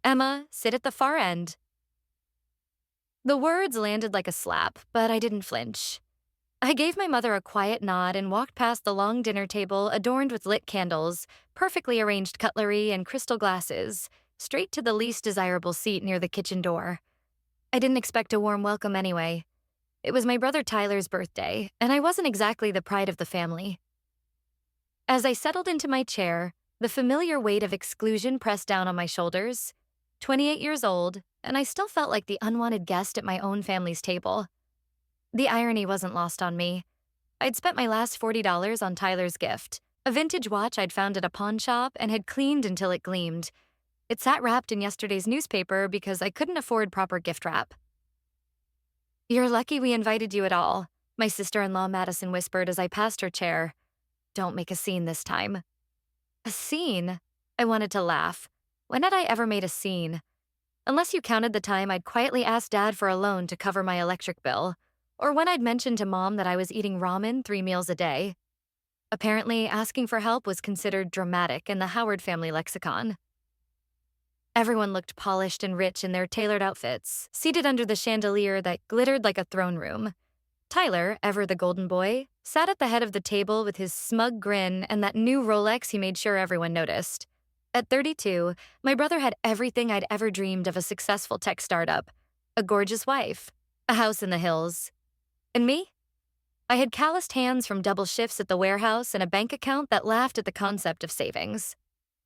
Emma, sit at the far end. The words landed like a slap, but I didn't flinch. I gave my mother a quiet nod and walked past the long dinner table adorned with lit candles, perfectly arranged cutlery, and crystal glasses, straight to the least desirable seat near the kitchen door. I didn't expect a warm welcome anyway. It was my brother Tyler's birthday, and I wasn't exactly the pride of the family. As I settled into my chair, the familiar weight of exclusion pressed down on my shoulders. 28 years old, and I still felt like the unwanted guest at my own family's table. The irony wasn't lost on me. I'd spent my last $40 on Tyler's gift, a vintage watch I'd found at a pawn shop and had cleaned until it gleamed. It sat wrapped in yesterday's newspaper because I couldn't afford proper gift wrap. "You're lucky we invited you at all," my sister-in-law Madison whispered as I passed her chair. "Don't make a scene this time." A scene? I wanted to laugh. When had I ever made a scene? Unless you counted the time I'd quietly asked Dad for a loan to cover my electric bill, or when I'd mentioned to Mom that I was eating ramen 3 meals a day. Apparently, asking for help was considered dramatic in the Howard family lexicon. Everyone looked polished and rich in their tailored outfits, seated under the chandelier that glittered like a throne room. Tyler, ever the golden boy, sat at the head of the table with his smug grin and that new Rolex he made sure everyone noticed. At 32, my brother had everything I'd ever dreamed of a successful tech startup: a gorgeous wife, a house in the hills. And me? I had calloused hands from double shifts at the warehouse and a bank account that laughed at the concept of savings.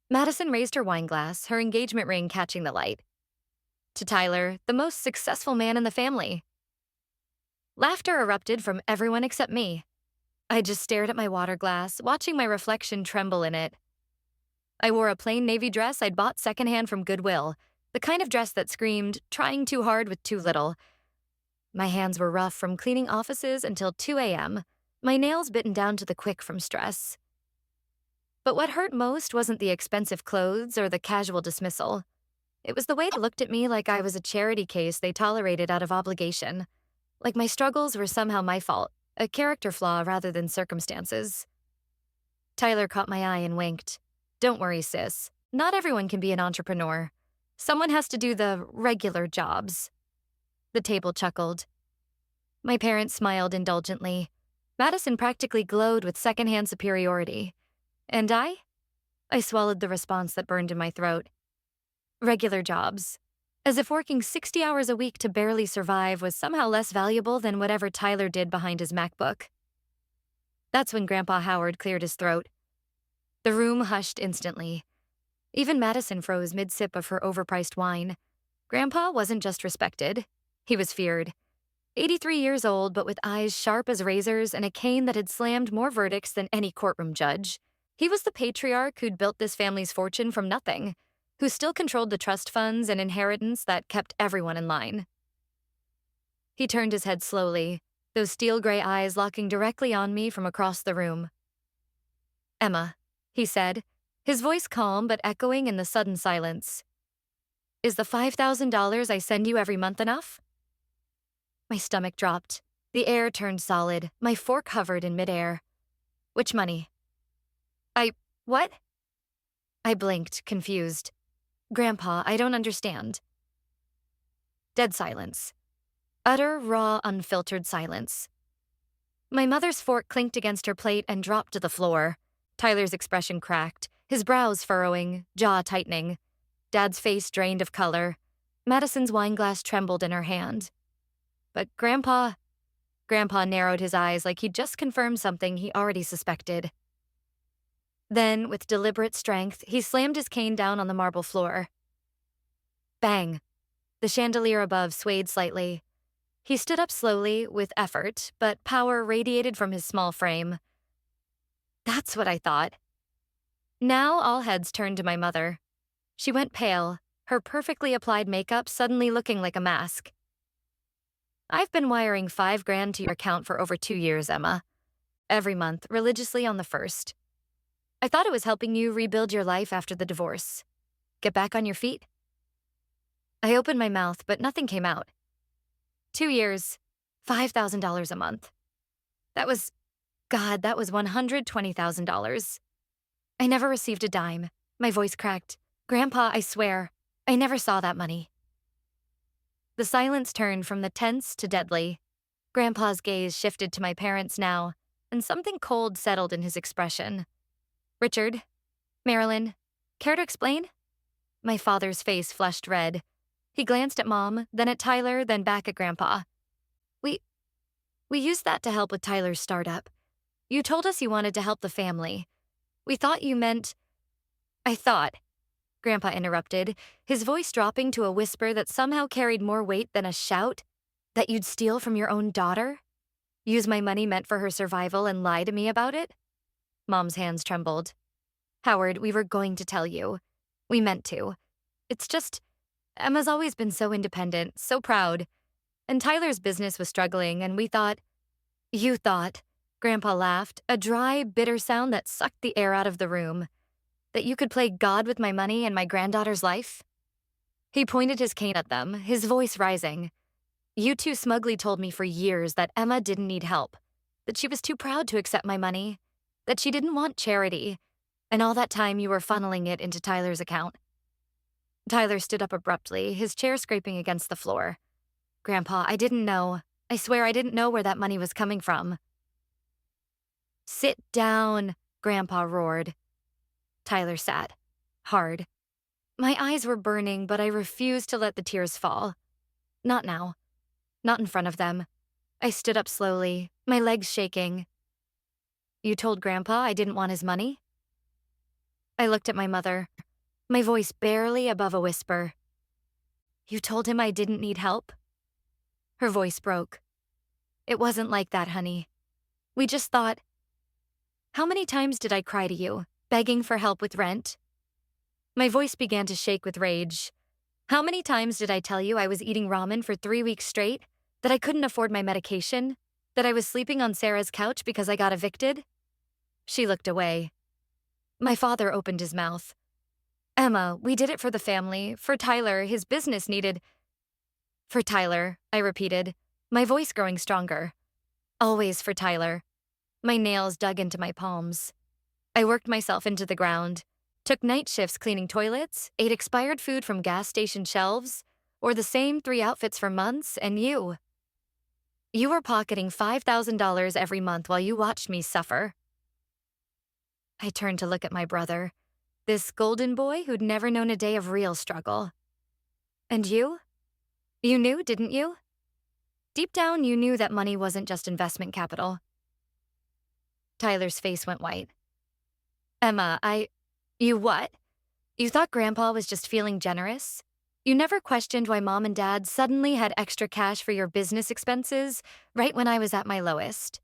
Madison raised her wine glass, her engagement ring catching the light. To Tyler, the most successful man in the family. Laughter erupted from everyone except me. I just stared at my water glass, watching my reflection tremble in it. I wore a plain navy dress I'd bought secondhand from Goodwill, the kind of dress that screamed, trying too hard with too little. My hands were rough from cleaning offices until 2 a.m., my nails bitten down to the quick from stress. But what hurt most wasn't the expensive clothes or the casual dismissal. It was the way they looked at me like I was a charity case they tolerated out of obligation. Like my struggles were somehow my fault, a character flaw rather than circumstances. Tyler caught my eye and winked. "Don't worry, sis. Not everyone can be an entrepreneur. Someone has to do the regular jobs." The table chuckled. My parents smiled indulgently. Madison practically glowed with secondhand superiority. And I? I swallowed the response that burned in my throat. Regular jobs. As if working 60 hours a week to barely survive was somehow less valuable than whatever Tyler did behind his MacBook. That's when Grandpa Howard cleared his throat. The room hushed instantly. Even Madison froze mid-sip of her overpriced wine. Grandpa wasn't just respected. He was feared. 83 years old, but with eyes sharp as razors and a cane that had slammed more verdicts than any courtroom judge. He was the patriarch who'd built this family's fortune from nothing, who still controlled the trust funds and inheritance that kept everyone in line. He turned his head slowly, those steel gray eyes locking directly on me from across the room. "Emma," he said, his voice calm but echoing in the sudden silence. "Is the $5,000 I send you every month enough?" My stomach dropped. The air turned solid. My fork hovered in midair. "Which money?" What?" I blinked, confused. "Grandpa, I don't understand." Dead silence. Utter, raw, unfiltered silence. My mother's fork clinked against her plate and dropped to the floor. Tyler's expression cracked, his brows furrowing, jaw tightening. Dad's face drained of color. Madison's wineglass trembled in her hand. But Grandpa narrowed his eyes like he'd just confirmed something he already suspected. Then, with deliberate strength, he slammed his cane down on the marble floor. Bang! The chandelier above swayed slightly. He stood up slowly, with effort, but power radiated from his small frame. That's what I thought. Now all heads turned to my mother. She went pale, her perfectly applied makeup suddenly looking like a mask. "I've been wiring $5,000 to your account for over 2 years, Emma. Every month, religiously on the 1st. I thought it was helping you rebuild your life after the divorce. Get back on your feet?" I opened my mouth, but nothing came out. 2 years, $5,000 a month. That was $120,000. I never received a dime. My voice cracked. "Grandpa, I swear." I never saw that money. The silence turned from the tense to deadly. Grandpa's gaze shifted to my parents now, and something cold settled in his expression. Richard, Marilyn, care to explain? My father's face flushed red. He glanced at Mom, then at Tyler, then back at Grandpa. We used that to help with Tyler's startup. You told us you wanted to help the family. We thought you meant— I thought, Grandpa interrupted, his voice dropping to a whisper that somehow carried more weight than a shout, that you'd steal from your own daughter? Use my money meant for her survival and lie to me about it? Mom's hands trembled. Howard, we were going to tell you. We meant to. It's just, Emma's always been so independent, so proud. And Tyler's business was struggling, and we thought— You thought, Grandpa laughed, a dry, bitter sound that sucked the air out of the room, that you could play God with my money and my granddaughter's life? He pointed his cane at them, his voice rising. You two smugly told me for years that Emma didn't need help, that she was too proud to accept my money, that she didn't want charity, and all that time you were funneling it into Tyler's account. Tyler stood up abruptly, his chair scraping against the floor. Grandpa, I didn't know. I swear I didn't know where that money was coming from. Sit down, Grandpa roared. Tyler sat, hard. My eyes were burning, but I refused to let the tears fall. Not now. Not in front of them. I stood up slowly, my legs shaking. You told Grandpa I didn't want his money? I looked at my mother, my voice barely above a whisper. You told him I didn't need help? Her voice broke. It wasn't like that, honey. We just thought— How many times did I cry to you, begging for help with rent? My voice began to shake with rage. How many times did I tell you I was eating ramen for 3 weeks straight, that I couldn't afford my medication, that I was sleeping on Sarah's couch because I got evicted? She looked away. My father opened his mouth. Emma, we did it for the family, for Tyler, his business needed— For Tyler, I repeated, my voice growing stronger. Always for Tyler. My nails dug into my palms. I worked myself into the ground, took night shifts cleaning toilets, ate expired food from gas station shelves, wore the same 3 outfits for months, and you. You were pocketing $5,000 every month while you watched me suffer. I turned to look at my brother, this golden boy who'd never known a day of real struggle. And you? You knew, didn't you? Deep down, you knew that money wasn't just investment capital. Tyler's face went white. Emma, You what? You thought Grandpa was just feeling generous? You never questioned why Mom and Dad suddenly had extra cash for your business expenses right when I was at my lowest?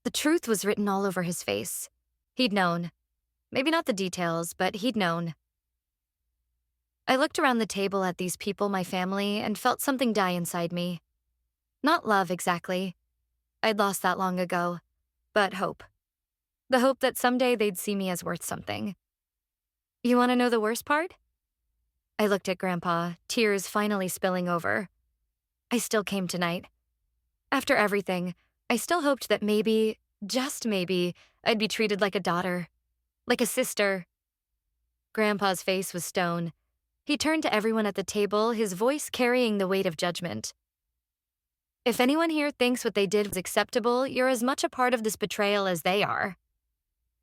The truth was written all over his face. He'd known. Maybe not the details, but he'd known. I looked around the table at these people, my family, and felt something die inside me. Not love, exactly. I'd lost that long ago. But hope. The hope that someday they'd see me as worth something. You want to know the worst part? I looked at Grandpa, tears finally spilling over. I still came tonight. After everything, I still hoped that maybe, just maybe, I'd be treated like a daughter. Like a sister. Grandpa's face was stone. He turned to everyone at the table, his voice carrying the weight of judgment. If anyone here thinks what they did was acceptable, you're as much a part of this betrayal as they are.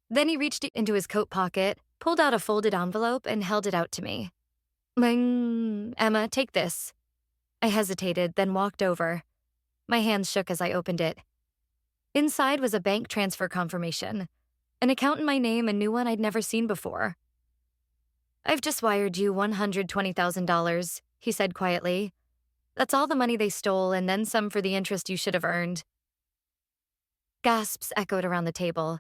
Then he reached into his coat pocket, pulled out a folded envelope, and held it out to me. Emma, take this. I hesitated, then walked over. My hands shook as I opened it. Inside was a bank transfer confirmation, an account in my name, a new one I'd never seen before. I've just wired you $120,000, he said quietly. That's all the money they stole, and then some for the interest you should have earned. Gasps echoed around the table.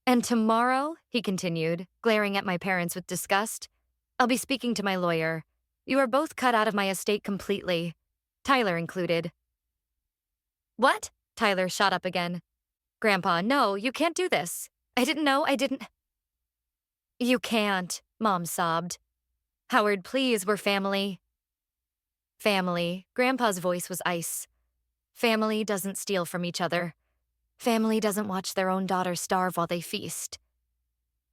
And tomorrow, he continued, glaring at my parents with disgust, I'll be speaking to my lawyer. You are both cut out of my estate completely, Tyler included. What? Tyler shot up again. Grandpa, no, you can't do this. I didn't know, You can't, Mom sobbed. Howard, please, we're family. Family, Grandpa's voice was ice. Family doesn't steal from each other. Family doesn't watch their own daughter starve while they feast.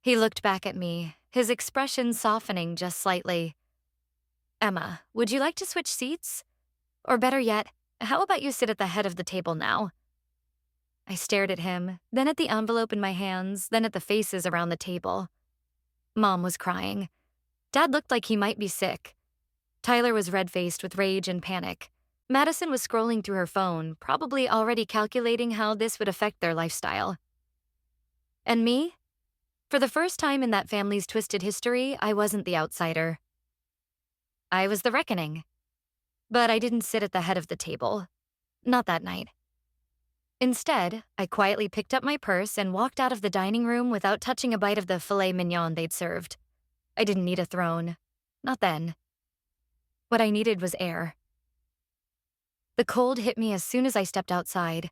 He looked back at me, his expression softening just slightly. "Emma, would you like to switch seats? Or better yet, how about you sit at the head of the table now?" I stared at him, then at the envelope in my hands, then at the faces around the table. Mom was crying. Dad looked like he might be sick. Tyler was red-faced with rage and panic. Madison was scrolling through her phone, probably already calculating how this would affect their lifestyle. And me? For the first time in that family's twisted history, I wasn't the outsider. I was the reckoning. But I didn't sit at the head of the table. Not that night. Instead, I quietly picked up my purse and walked out of the dining room without touching a bite of the filet mignon they'd served. I didn't need a throne. Not then. What I needed was air. The cold hit me as soon as I stepped outside.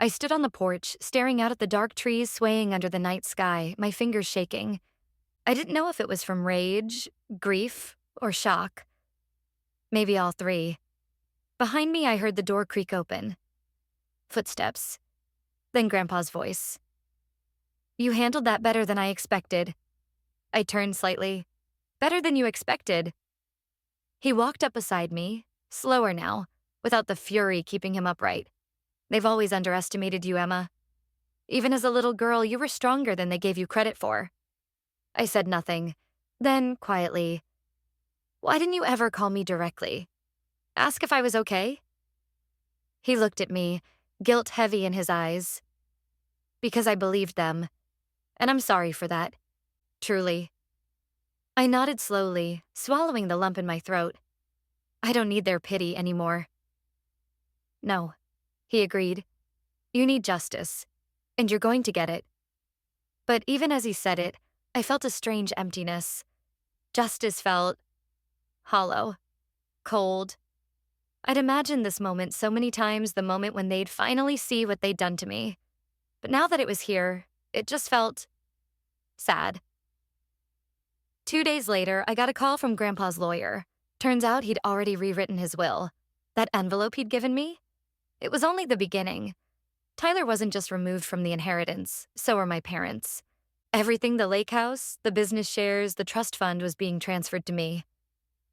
I stood on the porch, staring out at the dark trees swaying under the night sky, my fingers shaking. I didn't know if it was from rage, grief, or shock. Maybe all three. Behind me, I heard the door creak open. Footsteps. Then Grandpa's voice. "You handled that better than I expected." I turned slightly. "Better than you expected." He walked up beside me, slower now, without the fury keeping him upright. "They've always underestimated you, Emma. Even as a little girl, you were stronger than they gave you credit for." I said nothing. Then, quietly, "Why didn't you ever call me directly? Ask if I was okay?" He looked at me, guilt heavy in his eyes. "Because I believed them. And I'm sorry for that. Truly." I nodded slowly, swallowing the lump in my throat. I don't need their pity anymore. "No," he agreed. "You need justice, and you're going to get it." But even as he said it, I felt a strange emptiness. Justice felt hollow, cold. I'd imagined this moment so many times, the moment when they'd finally see what they'd done to me. But now that it was here, it just felt sad. 2 days later, I got a call from Grandpa's lawyer. Turns out he'd already rewritten his will. That envelope he'd given me? It was only the beginning. Tyler wasn't just removed from the inheritance, so were my parents. Everything, the lake house, the business shares, the trust fund, was being transferred to me.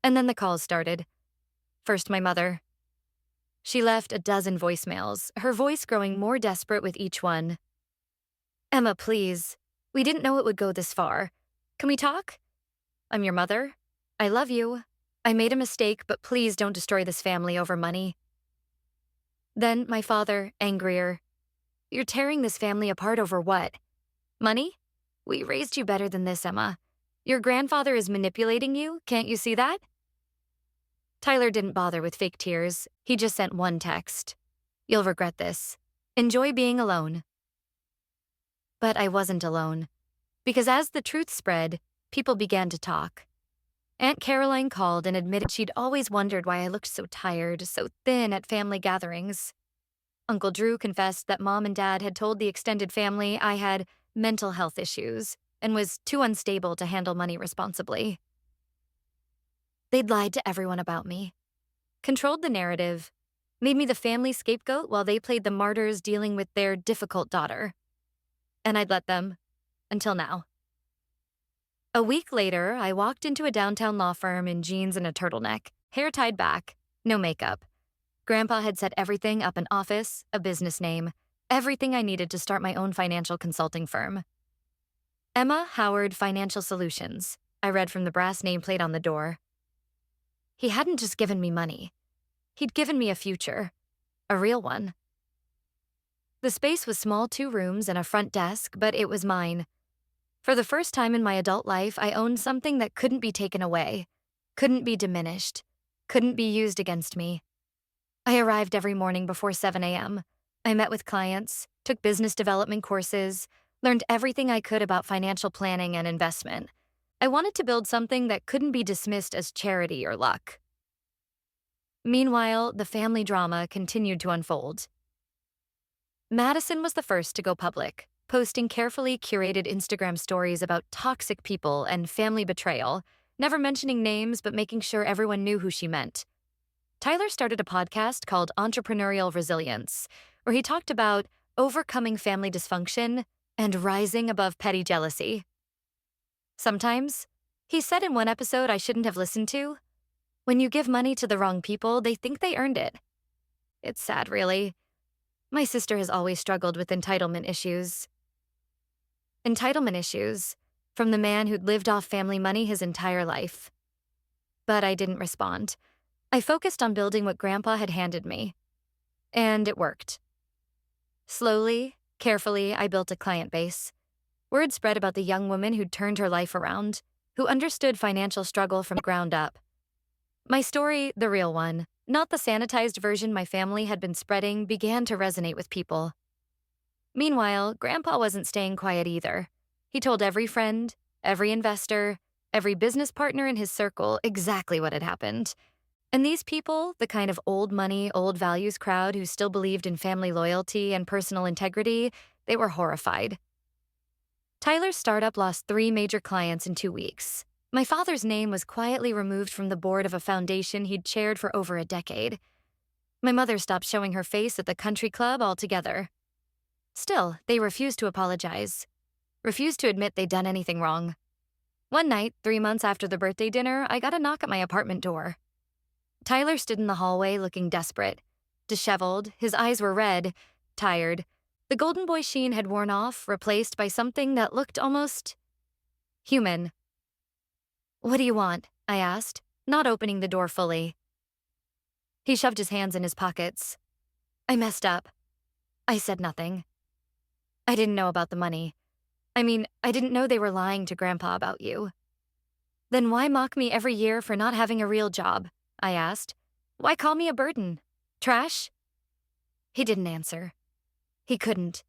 And then the calls started. First, my mother. She left a dozen voicemails, her voice growing more desperate with each one. "Emma, please. We didn't know it would go this far. Can we talk? I'm your mother. I love you. I made a mistake, but please don't destroy this family over money." Then my father, angrier. "You're tearing this family apart over what? Money? We raised you better than this, Emma. Your grandfather is manipulating you, can't you see that?" Tyler didn't bother with fake tears. He just sent one text. "You'll regret this. Enjoy being alone." But I wasn't alone. Because as the truth spread, people began to talk. Aunt Caroline called and admitted she'd always wondered why I looked so tired, so thin at family gatherings. Uncle Drew confessed that Mom and Dad had told the extended family I had mental health issues and was too unstable to handle money responsibly. They'd lied to everyone about me, controlled the narrative, made me the family scapegoat while they played the martyrs dealing with their difficult daughter. And I'd let them, until now. A week later, I walked into a downtown law firm in jeans and a turtleneck, hair tied back, no makeup. Grandpa had set everything up: an office, a business name, everything I needed to start my own financial consulting firm. Emma Howard Financial Solutions, I read from the brass nameplate on the door. He hadn't just given me money. He'd given me a future. A real one. The space was small, 2 rooms and a front desk, but it was mine. For the first time in my adult life, I owned something that couldn't be taken away, couldn't be diminished, couldn't be used against me. I arrived every morning before 7 a.m. I met with clients, took business development courses, learned everything I could about financial planning and investment. I wanted to build something that couldn't be dismissed as charity or luck. Meanwhile, the family drama continued to unfold. Madison was the first to go public, posting carefully curated Instagram stories about toxic people and family betrayal, never mentioning names but making sure everyone knew who she meant. Tyler started a podcast called Entrepreneurial Resilience, where he talked about overcoming family dysfunction and rising above petty jealousy. Sometimes, he said in one episode I shouldn't have listened to, when you give money to the wrong people, they think they earned it. It's sad, really. My sister has always struggled with entitlement issues. Entitlement issues from the man who'd lived off family money his entire life. But I didn't respond. I focused on building what Grandpa had handed me. And it worked. Slowly, carefully, I built a client base. Word spread about the young woman who'd turned her life around, who understood financial struggle from the ground up. My story, the real one, not the sanitized version my family had been spreading, began to resonate with people. Meanwhile, Grandpa wasn't staying quiet either. He told every friend, every investor, every business partner in his circle exactly what had happened. And these people, the kind of old money, old values crowd who still believed in family loyalty and personal integrity, they were horrified. Tyler's startup lost 3 major clients in 2 weeks. My father's name was quietly removed from the board of a foundation he'd chaired for over a decade. My mother stopped showing her face at the country club altogether. Still, they refused to apologize, refused to admit they'd done anything wrong. One night, 3 months after the birthday dinner, I got a knock at my apartment door. Tyler stood in the hallway looking desperate, disheveled, his eyes were red, tired. The golden boy sheen had worn off, replaced by something that looked almost human. "What do you want?" I asked, not opening the door fully. He shoved his hands in his pockets. "I messed up." I said nothing. "I didn't know about the money. I didn't know they were lying to Grandpa about you." "Then why mock me every year for not having a real job?" I asked. "Why call me a burden? Trash?" He didn't answer. He couldn't.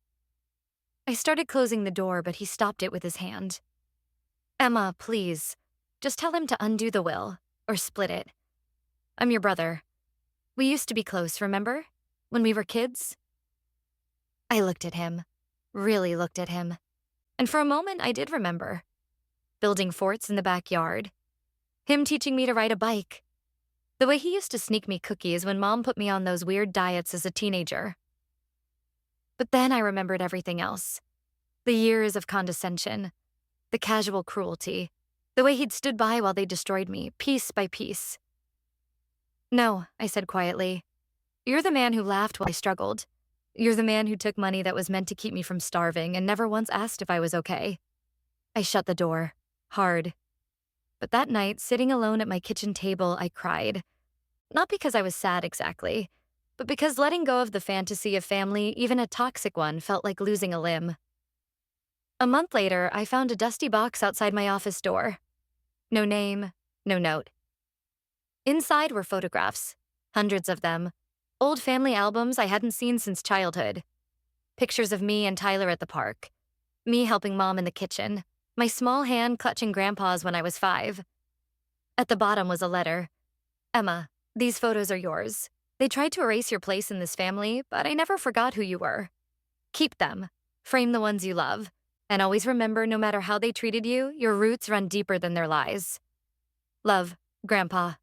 I started closing the door, but he stopped it with his hand. "Emma, please. Just tell him to undo the will, or split it. I'm your brother. We used to be close, remember? When we were kids?" I looked at him. Really looked at him. And for a moment, I did remember. Building forts in the backyard. Him teaching me to ride a bike. The way he used to sneak me cookies when Mom put me on those weird diets as a teenager. But then I remembered everything else. The years of condescension. The casual cruelty. The way he'd stood by while they destroyed me, piece by piece. "No," I said quietly. "You're the man who laughed while I struggled. You're the man who took money that was meant to keep me from starving and never once asked if I was okay." I shut the door. Hard. But that night, sitting alone at my kitchen table, I cried. Not because I was sad exactly, but because letting go of the fantasy of family, even a toxic one, felt like losing a limb. A month later, I found a dusty box outside my office door. No name, no note. Inside were photographs, hundreds of them. Old family albums I hadn't seen since childhood. Pictures of me and Tyler at the park. Me helping Mom in the kitchen. My small hand clutching Grandpa's when I was 5. At the bottom was a letter. "Emma, these photos are yours. They tried to erase your place in this family, but I never forgot who you were. Keep them. Frame the ones you love. And always remember, no matter how they treated you, your roots run deeper than their lies. Love, Grandpa."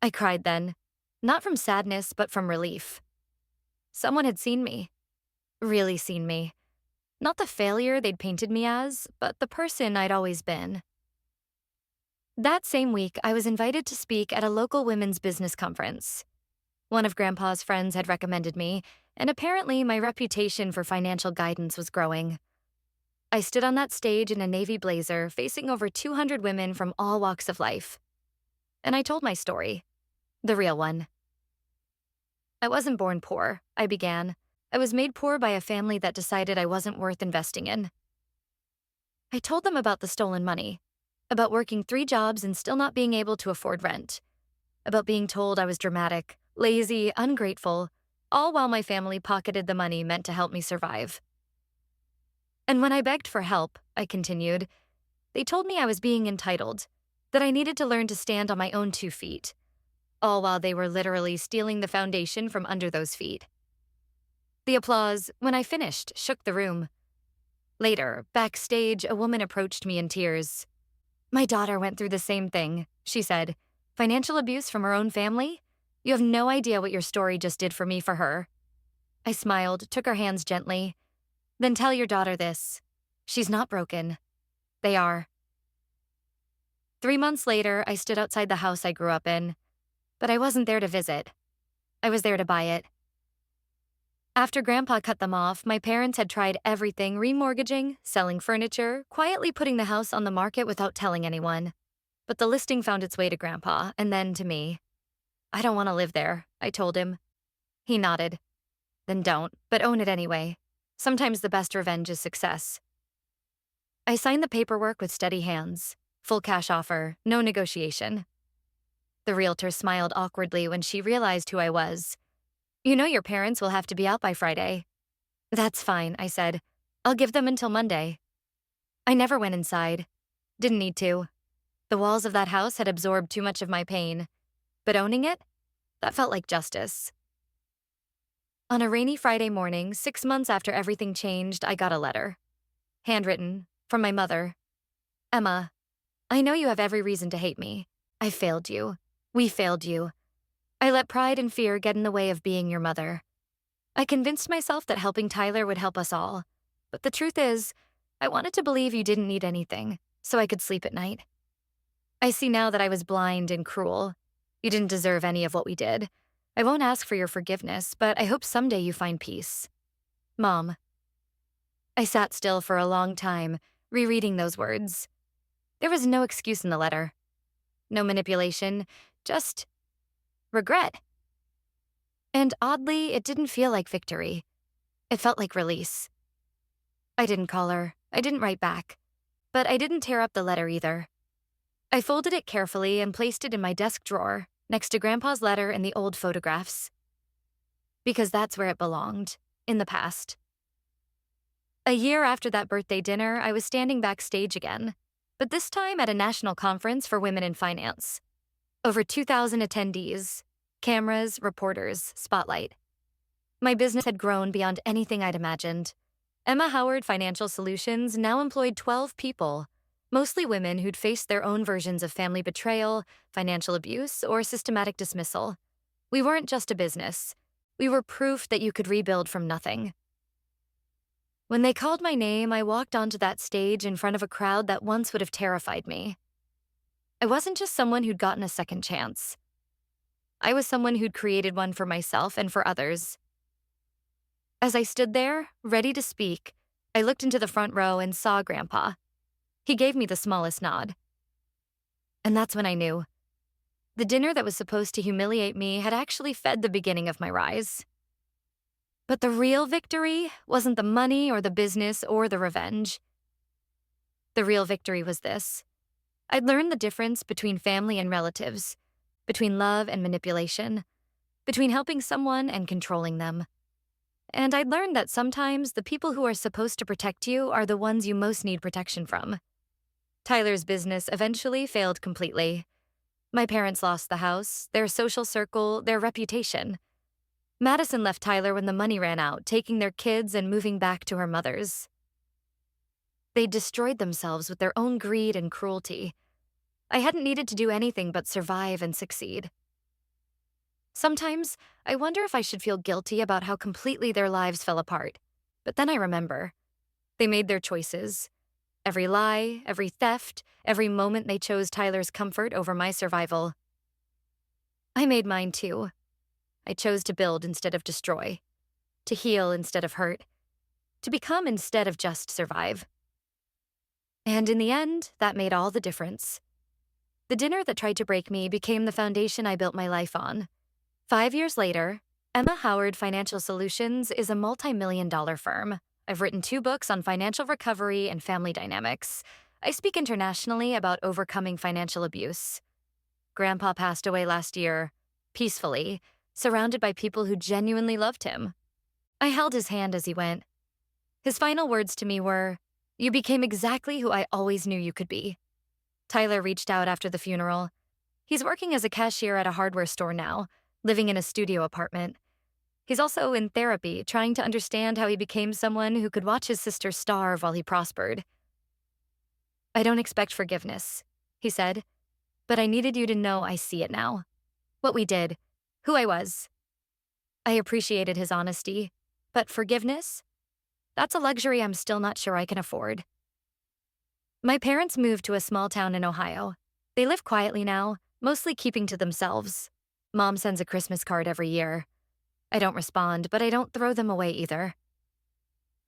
I cried then. Not from sadness, but from relief. Someone had seen me. Really seen me. Not the failure they'd painted me as, but the person I'd always been. That same week, I was invited to speak at a local women's business conference. One of Grandpa's friends had recommended me, and apparently my reputation for financial guidance was growing. I stood on that stage in a navy blazer, facing over 200 women from all walks of life. And I told my story. The real one. "I wasn't born poor," I began. "I was made poor by a family that decided I wasn't worth investing in." I told them about the stolen money, about working 3 jobs and still not being able to afford rent, about being told I was dramatic, lazy, ungrateful, all while my family pocketed the money meant to help me survive. And when I begged for help, I continued, they told me I was being entitled, that I needed to learn to stand on my own 2 feet, all while they were literally stealing the foundation from under those feet. The applause, when I finished, shook the room. Later, backstage, a woman approached me in tears. "My daughter went through the same thing," she said. "Financial abuse from her own family? You have no idea what your story just did for me for her." I smiled, took her hands gently. "Then tell your daughter this. She's not broken. They are." 3 months later, I stood outside the house I grew up in, but I wasn't there to visit. I was there to buy it. After Grandpa cut them off, my parents had tried everything: remortgaging, selling furniture, quietly putting the house on the market without telling anyone. But the listing found its way to Grandpa, and then to me. "I don't want to live there," I told him. He nodded. "Then don't, but own it anyway. Sometimes the best revenge is success." I signed the paperwork with steady hands. Full cash offer, no negotiation. The realtor smiled awkwardly when she realized who I was. "You know your parents will have to be out by Friday." "That's fine," I said. "I'll give them until Monday." I never went inside. Didn't need to. The walls of that house had absorbed too much of my pain. But owning it? That felt like justice. On a rainy Friday morning, 6 months after everything changed, I got a letter. Handwritten, from my mother. "Emma, I know you have every reason to hate me. I failed you. We failed you. I let pride and fear get in the way of being your mother. I convinced myself that helping Tyler would help us all. But the truth is, I wanted to believe you didn't need anything, so I could sleep at night. I see now that I was blind and cruel. You didn't deserve any of what we did. I won't ask for your forgiveness, but I hope someday you find peace. Mom." I sat still for a long time, rereading those words. There was no excuse in the letter. No manipulation, just regret. And oddly, it didn't feel like victory. It felt like release. I didn't call her. I didn't write back. But I didn't tear up the letter either. I folded it carefully and placed it in my desk drawer, next to Grandpa's letter and the old photographs. Because that's where it belonged, in the past. A year after that birthday dinner, I was standing backstage again, but this time at a national conference for women in finance. Over 2,000 attendees, cameras, reporters, spotlight. My business had grown beyond anything I'd imagined. Emma Howard Financial Solutions now employed 12 people, mostly women who'd faced their own versions of family betrayal, financial abuse, or systematic dismissal. We weren't just a business. We were proof that you could rebuild from nothing. When they called my name, I walked onto that stage in front of a crowd that once would have terrified me. I wasn't just someone who'd gotten a second chance. I was someone who'd created one for myself and for others. As I stood there, ready to speak, I looked into the front row and saw Grandpa. He gave me the smallest nod. And that's when I knew. The dinner that was supposed to humiliate me had actually fed the beginning of my rise. But the real victory wasn't the money or the business or the revenge. The real victory was this. I'd learned the difference between family and relatives, between love and manipulation, between helping someone and controlling them. And I'd learned that sometimes the people who are supposed to protect you are the ones you most need protection from. Tyler's business eventually failed completely. My parents lost the house, their social circle, their reputation. Madison left Tyler when the money ran out, taking their kids and moving back to her mother's. They destroyed themselves with their own greed and cruelty. I hadn't needed to do anything but survive and succeed. Sometimes, I wonder if I should feel guilty about how completely their lives fell apart. But then I remember. They made their choices. Every lie, every theft, every moment they chose Tyler's comfort over my survival. I made mine too. I chose to build instead of destroy, to heal instead of hurt, to become instead of just survive. And in the end, that made all the difference. The dinner that tried to break me became the foundation I built my life on. 5 years later, Emma Howard Financial Solutions is a multi-million-dollar firm. I've written 2 books on financial recovery and family dynamics. I speak internationally about overcoming financial abuse. Grandpa passed away last year, peacefully, surrounded by people who genuinely loved him. I held his hand as he went. His final words to me were, "You became exactly who I always knew you could be." Tyler reached out after the funeral. He's working as a cashier at a hardware store now, living in a studio apartment. He's also in therapy, trying to understand how he became someone who could watch his sister starve while he prospered. "I don't expect forgiveness," he said, "but I needed you to know I see it now. What we did, who I was." I appreciated his honesty, but forgiveness? That's a luxury I'm still not sure I can afford. My parents moved to a small town in Ohio. They live quietly now, mostly keeping to themselves. Mom sends a Christmas card every year. I don't respond, but I don't throw them away either.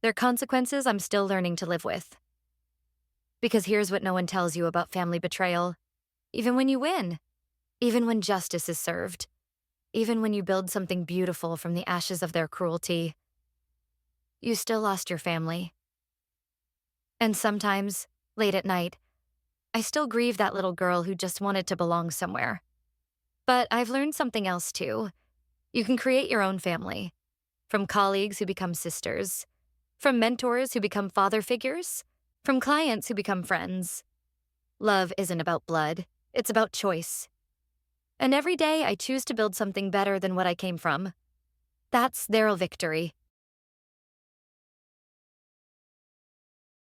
They're consequences I'm still learning to live with. Because here's what no one tells you about family betrayal. Even when you win, even when justice is served, even when you build something beautiful from the ashes of their cruelty, you still lost your family. And sometimes, late at night, I still grieve that little girl who just wanted to belong somewhere. But I've learned something else too. You can create your own family. From colleagues who become sisters, from mentors who become father figures, from clients who become friends. Love isn't about blood, it's about choice. And every day I choose to build something better than what I came from. That's their victory.